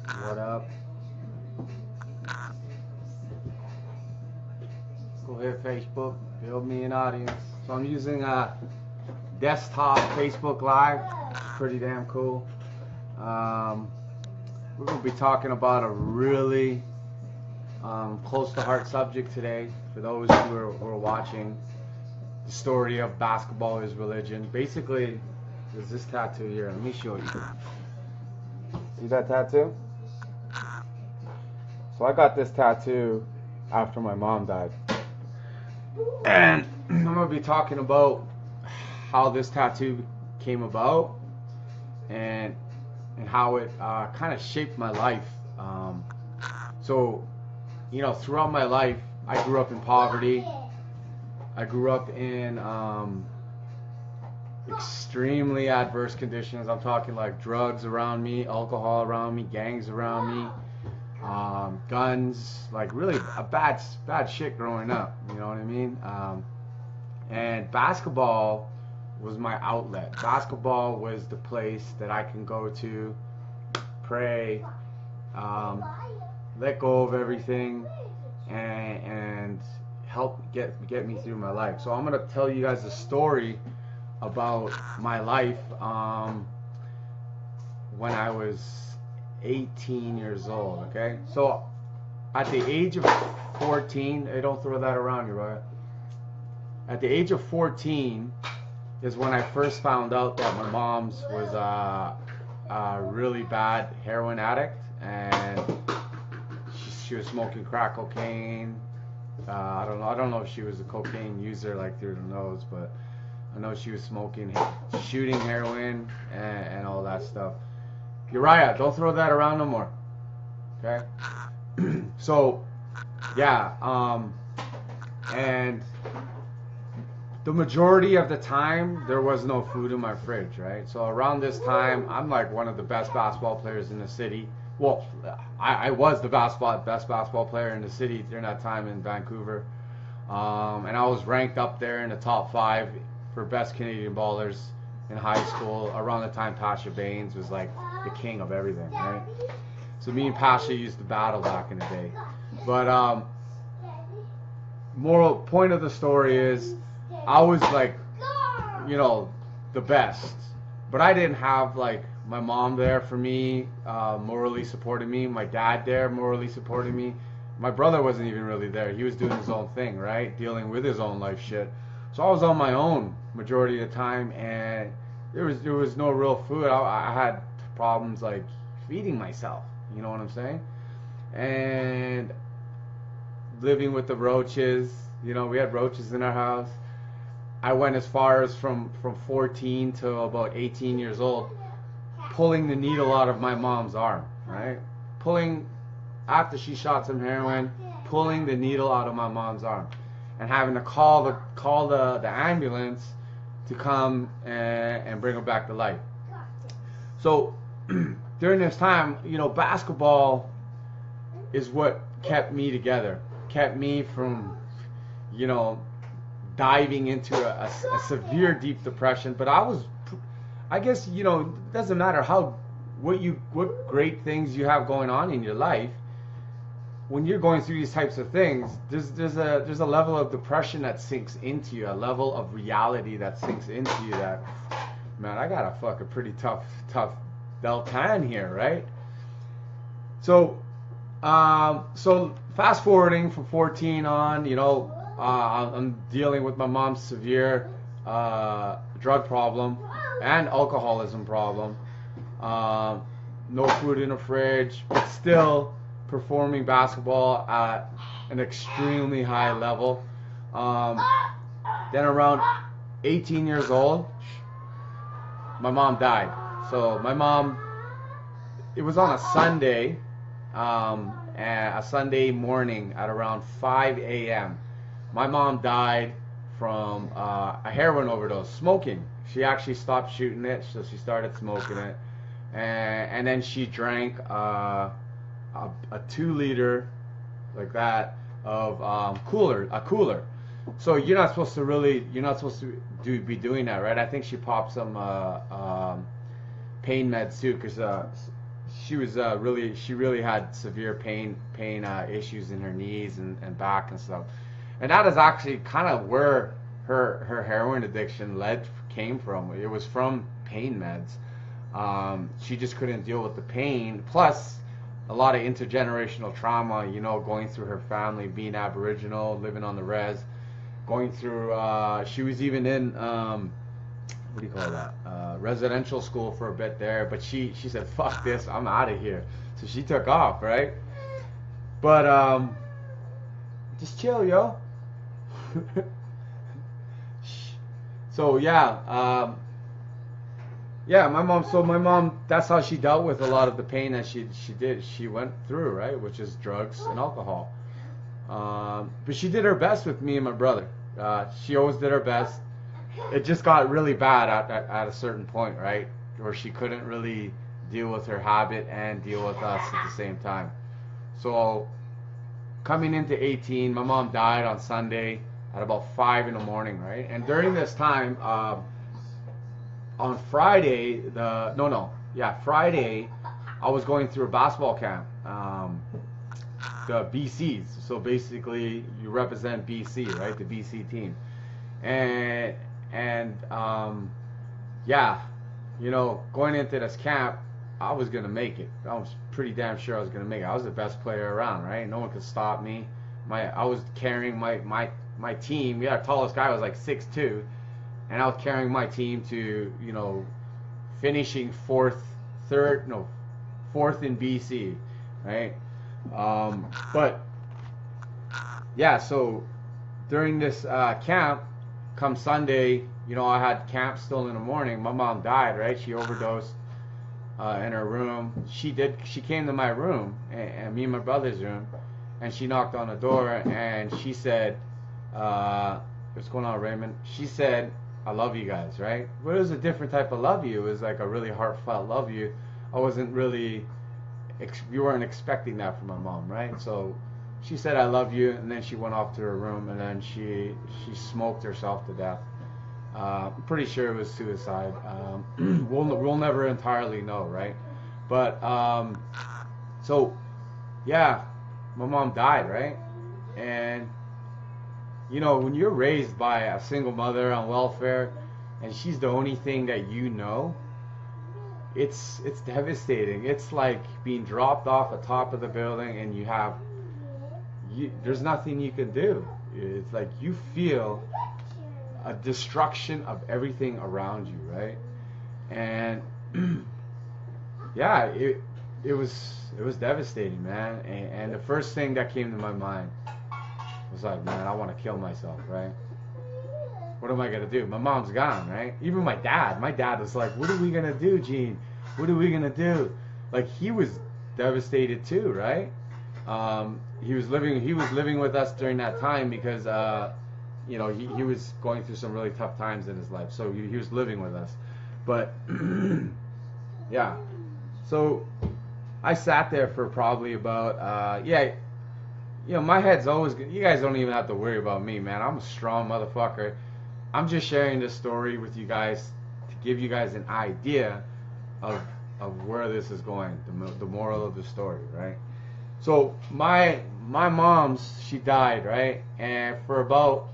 What up? Go hit Facebook, build me an audience. So I'm using a desktop Facebook Live. It's pretty damn cool. We're going to be talking about a really close to heart subject today. For those who are watching, the story of basketball is religion. Basically, there's this tattoo here. Let me show you. See that tattoo? So I got this tattoo after my mom died. And I'm going to be talking about how this tattoo came about and how it kind of shaped my life. So, you know, throughout my life, I grew up in poverty. I grew up in extremely adverse conditions. I'm talking like drugs around me, alcohol around me, gangs around me, guns, like really a bad shit growing up. You know what I mean? And basketball was my outlet. Basketball was the place that I can go to, pray, let go of everything, and help get me through my life. So I'm gonna tell you guys a story about my life when I was 18 years old. Okay, so at the age of 14, hey, don't throw that around you, right? At the age of 14 is when I first found out that my mom's was a really bad heroin addict, and she was smoking crack cocaine. I don't know if she was a cocaine user like through the nose, but I know she was shooting heroin and all that stuff. Uriah, don't throw that around no more. Okay? So, yeah, and the majority of the time, there was no food in my fridge, right? So around this time, I'm like one of the best basketball players in the city. Well, I was the best basketball player in the city during that time in Vancouver. And I was ranked up there in the top 5 for best Canadian ballers in high school. Around the time Pasha Baines was like the king of everything, right? So me and Pasha used to battle back in the day. But moral point of the story is, I was like, you know, the best, but I didn't have like my mom there for me, morally supporting me, my dad there morally supporting me. My brother wasn't even really there. He was doing his own thing, right? Dealing with his own life shit. So I was on my own majority of the time, and there was no real food. I had problems like feeding myself, you know what I'm saying? And living with the roaches, you know, we had roaches in our house. I went as far as from 14 to about 18 years old, pulling the needle out of my mom's arm, right? After she shot some heroin, pulling the needle out of my mom's arm, and having to call the ambulance to come and bring her back to life. So during this time, you know, basketball is what kept me together, kept me from, you know, diving into a severe deep depression. But I guess, you know, it doesn't matter what great things you have going on in your life. When you're going through these types of things, there's a level of depression that sinks into you, a level of reality that sinks into you that, man, I got a fucking pretty tough time here, right? So fast forwarding from 14 on, you know, I'm dealing with my mom's severe drug problem and alcoholism problem. No food in the fridge, but still performing basketball at an extremely high level. Then around 18 years old, my mom died. So my mom, it was on a Sunday, a Sunday morning at around 5 a.m. My mom died from a heroin overdose, smoking. She actually stopped shooting it, so she started smoking it. And then she drank a 2-liter, like that, of a cooler. So you're not supposed to be doing that, right? I think she popped some pain meds too, because she was she really had severe pain issues in her knees and back and stuff. And that is actually kind of where her heroin addiction came from. It was from pain meds. She just couldn't deal with the pain. Plus, a lot of intergenerational trauma, you know, going through her family, being Aboriginal, living on the res, going through, she was even in, what do you call that, residential school for a bit there, but she said, fuck this, I'm out of here. So she took off, right? But, just chill, yo. So, yeah, yeah, my mom, that's how she dealt with a lot of the pain that she went through, right? Which is drugs and alcohol. But she did her best with me and my brother. She always did her best. It just got really bad at a certain point, right? Where she couldn't really deal with her habit and deal with us at the same time. So coming into 18, my mom died on Sunday at about 5 in the morning, right? And during this time, on Friday, Friday, I was going through a basketball camp, the BCs. So basically, you represent BC, right? The BC team, and yeah, you know, going into this camp, I was gonna make it. I was pretty damn sure I was gonna make it. I was the best player around, right? No one could stop me. I was carrying my team. Yeah, our tallest guy was like 6'2". And I was carrying my team to, you know, finishing fourth in BC, right? But yeah, so during this camp, come Sunday, you know, I had camp still in the morning. My mom died, right? She overdosed in her room. She came to my room, and me and my brother's room, and she knocked on the door, and she said, "What's going on, Raymond?" She said, "I love you guys," right? But it was a different type of love you. It was like a really heartfelt love you. I wasn't really, you weren't expecting that from my mom, right? So she said, "I love you," and then she went off to her room, and then she smoked herself to death. I'm pretty sure it was suicide. We'll never entirely know, right? But so yeah, my mom died, right? And you know, when you're raised by a single mother on welfare and she's the only thing that you know, it's devastating. It's like being dropped off the top of the building and there's nothing you can do. It's like you feel a destruction of everything around you, right? And yeah, it was devastating, man. And the first thing that came to my mind was like, man, I want to kill myself, right? What am I gonna do? My mom's gone, right? Even my dad was like, what are we gonna do, Gene? What are we gonna do? Like, he was devastated too, right? He was living with us during that time because you know, he was going through some really tough times in his life, so he was living with us. But yeah, so I sat there for probably about you know, my head's always good. You guys don't even have to worry about me, man. I'm a strong motherfucker. I'm just sharing this story with you guys to give you guys an idea of where this is going, the moral of the story, right? So my mom's, she died, right? And for about,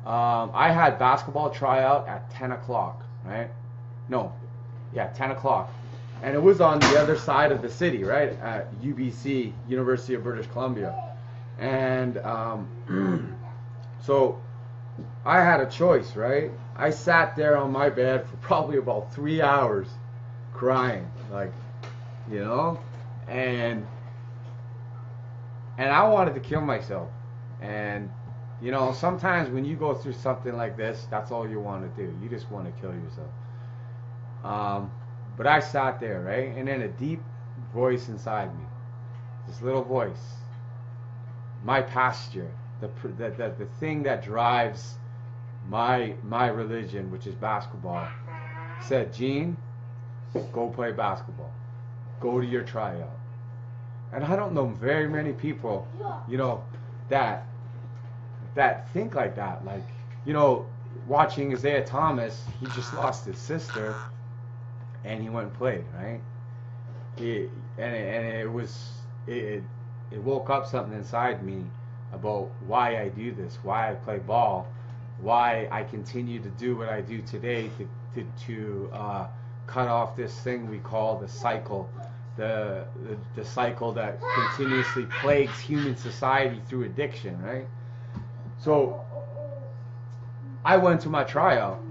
I had basketball tryout at 10 o'clock, right? No, yeah, 10 o'clock. And it was on the other side of the city, right? At UBC, University of British Columbia. And so I had a choice, right? I sat there on my bed for probably about 3 hours crying, like, you know, and I wanted to kill myself. And you know, sometimes when you go through something like this, that's all you want to do. You just want to kill yourself. But I sat there, right? And then a deep voice inside me, this little voice, my pasture, the thing that drives my religion, which is basketball, said, Gene, go play basketball. Go to your tryout. And I don't know very many people, you know, that think like that. Like, you know, watching Isaiah Thomas, he just lost his sister and he went and played, right? it, and it was it woke up something inside me about why I do this, why I play ball, why I continue to do what I do today to cut off this thing we call the cycle, the cycle that continuously plagues human society through addiction, right? So I went to my tryout.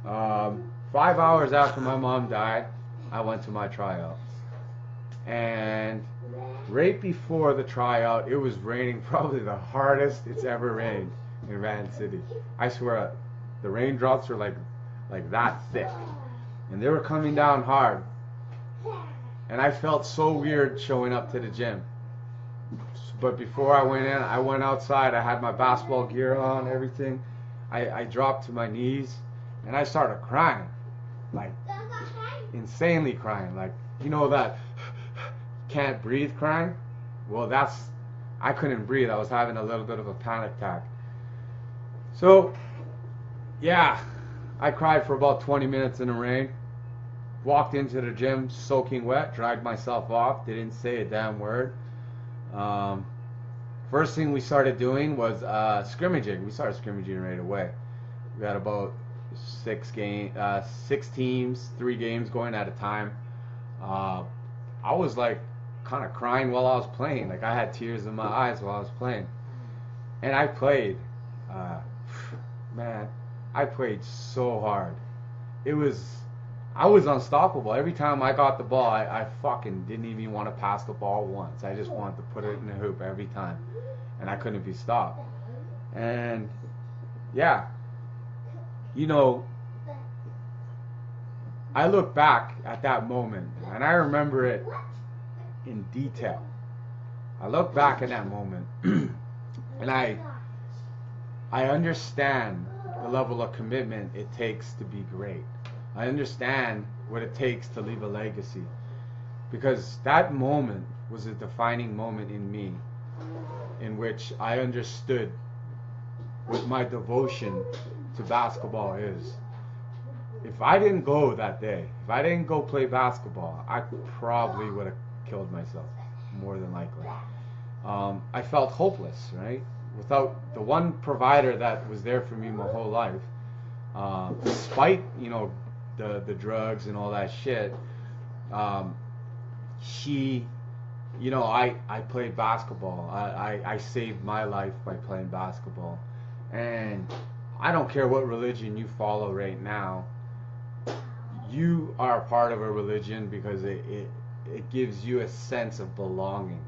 5 hours after my mom died, I went to my tryout. And right before the tryout, it was raining, probably the hardest it's ever rained in Van City. I swear, the raindrops were like that thick, and they were coming down hard. And I felt so weird showing up to the gym. But before I went in, I went outside. I had my basketball gear on, everything. I dropped to my knees, and I started crying, like insanely crying, like, you know that can't breathe crying? Well, I couldn't breathe. I was having a little bit of a panic attack. So, yeah, I cried for about 20 minutes in the rain. Walked into the gym soaking wet, dried myself off, didn't say a damn word. First thing we started doing was scrimmaging. We started scrimmaging right away. We had about 6 teams, 3 games going at a time. I was like kind of crying while I was playing. Like, I had tears in my eyes while I was playing. And I played. Man, I played so hard. I was unstoppable. Every time I got the ball, I fucking didn't even want to pass the ball once. I just wanted to put it in the hoop every time. And I couldn't be stopped. And, yeah, you know, I look back at that moment, and I remember it in detail. I look back at that moment, and I understand the level of commitment it takes to be great. I understand what it takes to leave a legacy, because that moment was a defining moment in me, in which I understood what my devotion to basketball is. If I didn't go that day, if I didn't go play basketball, I probably would have killed myself, more than likely. I felt hopeless, right? Without the one provider that was there for me my whole life, despite, you know, the drugs and all that shit, she, you know, I played basketball. I saved my life by playing basketball. And I don't care what religion you follow right now, you are a part of a religion because it gives you a sense of belonging.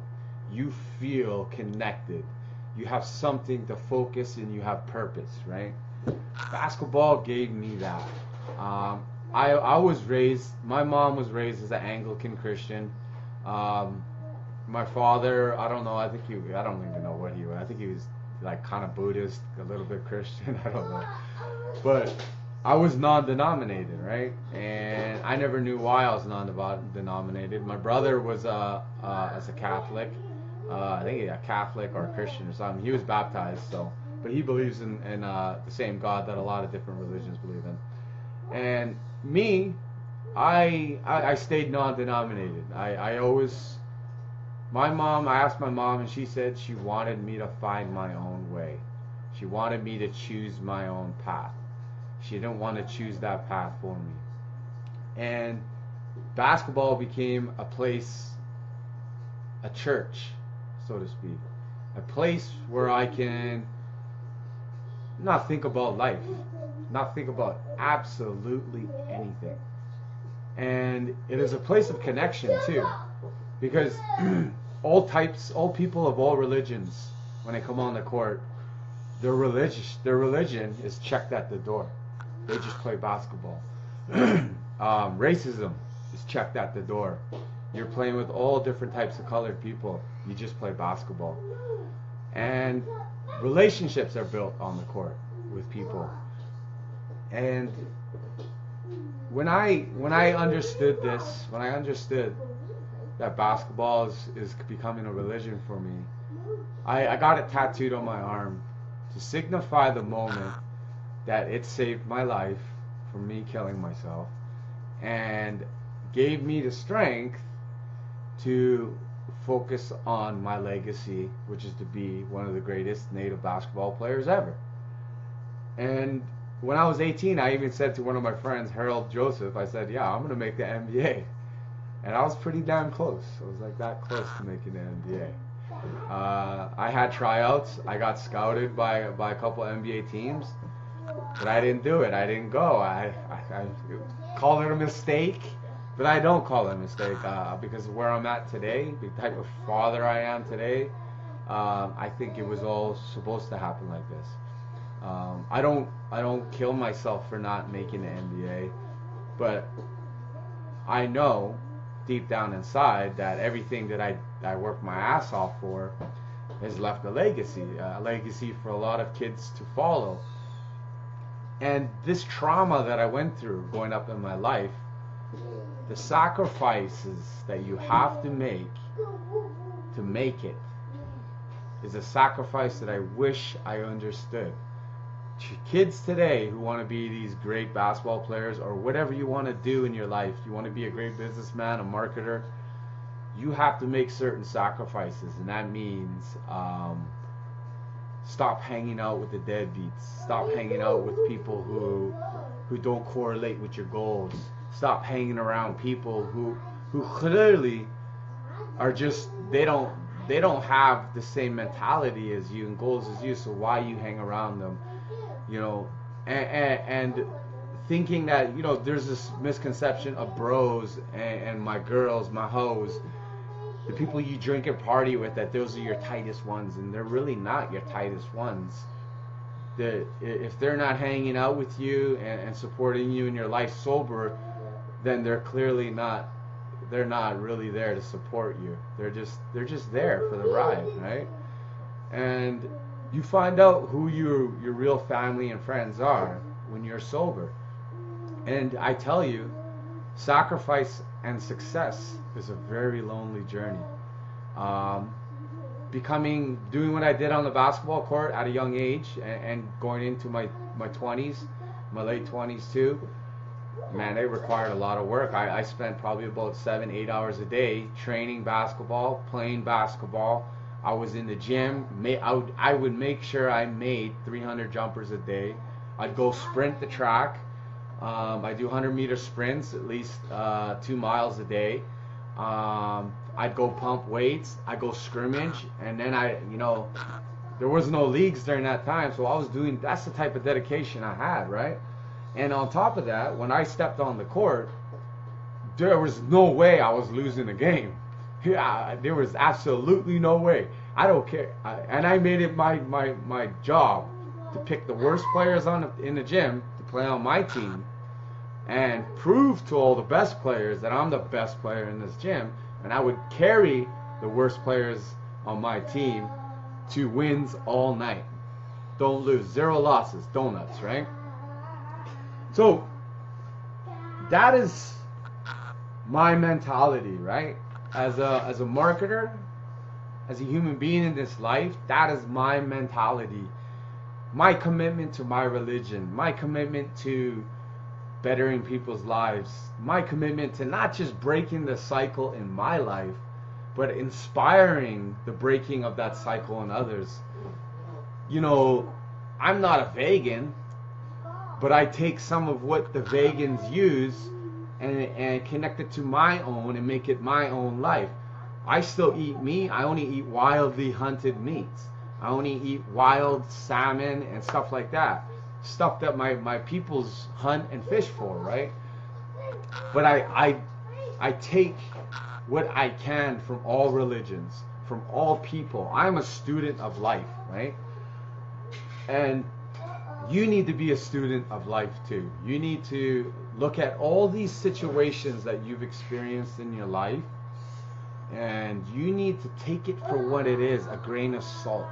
You feel connected. You have something to focus and you have purpose, right? Basketball gave me that. I was raised, my mom was raised as an Anglican Christian. My father, I don't know, I don't even know what he was. I think he was like kind of Buddhist, a little bit Christian, I don't know. But I was non-denominated, right? And I never knew why I was non-denominated. My brother was as a Catholic. I think a Catholic or a Christian or something. He was baptized, so, but he believes in the same God that a lot of different religions believe in. And me, I stayed non-denominated. I always, I asked my mom, and she said she wanted me to find my own way. She wanted me to choose my own path. She didn't want to choose that path for me. And basketball became a place, a church, so to speak. A place where I can not think about life, not think about absolutely anything. And it is a place of connection too, because all people of all religions, when they come on the court, their religion is checked at the door. They just play basketball. Racism is checked at the door. You're playing with all different types of colored people. You just play basketball. And relationships are built on the court with people. And when I understood this, when I understood that basketball is becoming a religion for me, I got it tattooed on my arm to signify the moment that it saved my life from me killing myself, and gave me the strength to focus on my legacy, which is to be one of the greatest native basketball players ever. And when I was 18, I even said to one of my friends, Harold Joseph, I said, yeah, I'm going to make the NBA. And I was pretty damn close. I was like that close to making the NBA. I had tryouts. I got scouted by a couple NBA teams, but I didn't do it. I didn't go. I call it a mistake, but I don't call it a mistake because of where I'm at today, the type of father I am today. I think it was all supposed to happen like this. I don't kill myself for not making the NBA, but I know deep down inside that everything that I worked my ass off for has left a legacy for a lot of kids to follow. And this trauma that I went through growing up in my life, the sacrifices that you have to make it, is a sacrifice that I wish I understood. Kids today who want to be these great basketball players or whatever you want to do in your life, you want to be a great businessman, a marketer, you have to make certain sacrifices, and that means stop hanging out with the deadbeats, stop hanging out with people who don't correlate with your goals, stop hanging around people who clearly are just, they don't have the same mentality as you and goals as you, so why you hang around them? You know, and thinking that, you know, there's this misconception of bros and my girls, my hoes, the people you drink and party with, that those are your tightest ones, and they're really not your tightest ones. If they're not hanging out with you and supporting you in your life sober, then they're clearly not, they're not really there to support you. They're just there for the ride, right? And you find out who your real family and friends are when you're sober. And I tell you, sacrifice and success is a very lonely journey. Doing what I did on the basketball court at a young age and going into my 20s, my late 20s too, man, it required a lot of work. I spent probably about 7-8 hours a day training basketball, playing basketball. I was in the gym. I would make sure I made 300 jumpers a day. I'd go sprint the track. I do 100-meter sprints, at least 2 miles a day. I'd go pump weights. I'd go scrimmage, and then there was no leagues during that time, so that's the type of dedication I had, right? And on top of that, when I stepped on the court, there was no way I was losing the game. Yeah, there was absolutely no way. I don't care. And I made it my job to pick the worst players in the gym to play on my team and prove to all the best players that I'm the best player in this gym. And I would carry the worst players on my team to wins all night. Don't lose. 0 losses. Donuts, right? So that is my mentality, right? As a marketer, as a human being in this life, that is my mentality. My commitment to my religion, my commitment to bettering people's lives, my commitment to not just breaking the cycle in my life, but inspiring the breaking of that cycle in others. You know, I'm not a vegan, but I take some of what the vegans use and connect it to my own and make it my own life. I still eat meat. I only eat wildly hunted meats. I only eat wild salmon and stuff like that. Stuff that my peoples hunt and fish for, right? But I take what I can from all religions, from all people. I'm a student of life, right? And you need to be a student of life too. You need to look at all these situations that you've experienced in your life, and you need to take it for what it is, a grain of salt.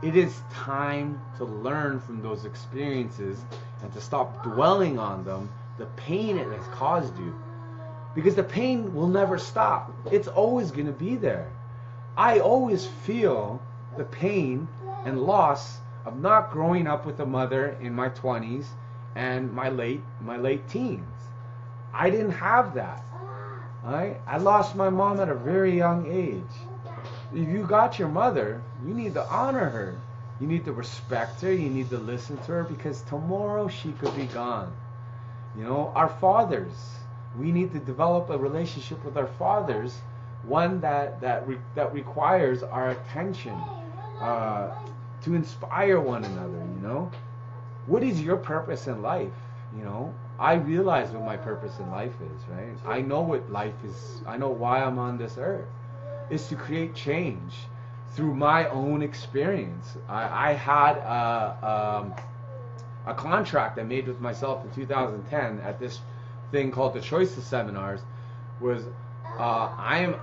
It is time to learn from those experiences and to stop dwelling on them, the pain it has caused you. Because the pain will never stop. It's always going to be there. I always feel the pain and loss of not growing up with a mother in my 20s and my late teens. I didn't have that. Alright? I lost my mom at a very young age. If you got your mother, you need to honor her. You need to respect her. You need to listen to her, because tomorrow she could be gone. You know, our fathers, we need to develop a relationship with our fathers, one that requires our attention, to inspire one another. You know, what is your purpose in life? You know, I realize what my purpose in life is, right? I know what life is. I know why I'm on this earth. It's to create change through my own experience. I had a contract I made with myself in 2010 at this thing called the Choices Seminars. Was I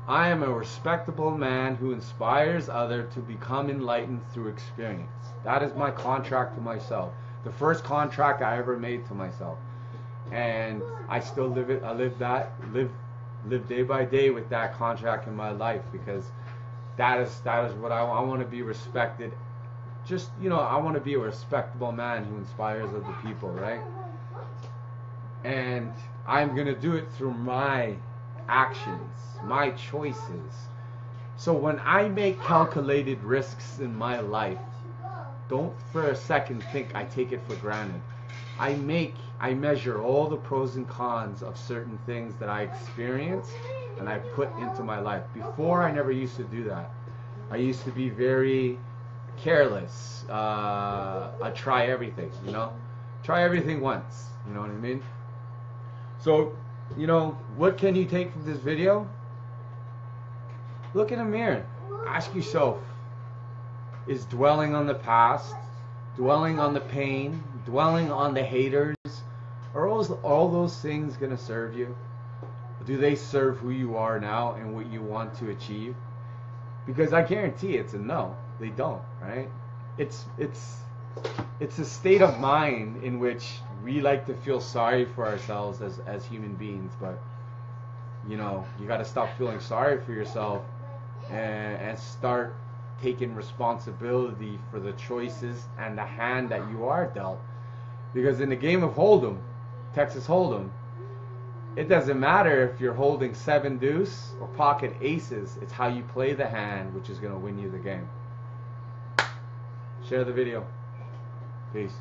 am a respectable man who inspires others to become enlightened through experience. That is my contract to myself. The first contract I ever made to myself, and I still live it. I live day by day with that contract in my life, because that is what I want to be respected. Just, you know, I want to be a respectable man who inspires other people, right? And I'm gonna do it through my actions, my choices. So when I make calculated risks in my life, don't for a second think I take it for granted. I measure all the pros and cons of certain things that I experience, and I put into my life. Before, I never used to do that. I used to be very careless. I try everything, you know? Try everything once, you know what I mean? So, you know, what can you take from this video? Look in the mirror. Ask yourself, is dwelling on the past, dwelling on the pain, dwelling on the haters, are all those things going to serve you? Do they serve who you are now and what you want to achieve? Because I guarantee it's a no. They don't, right? It's a state of mind in which we like to feel sorry for ourselves as human beings, but you know, you got to stop feeling sorry for yourself and start taking responsibility for the choices and the hand that you are dealt. Because in the game of Hold'em, Texas Hold'em, it doesn't matter if you're holding 7 deuce or pocket aces. It's how you play the hand which is going to win you the game. Share the video. Peace.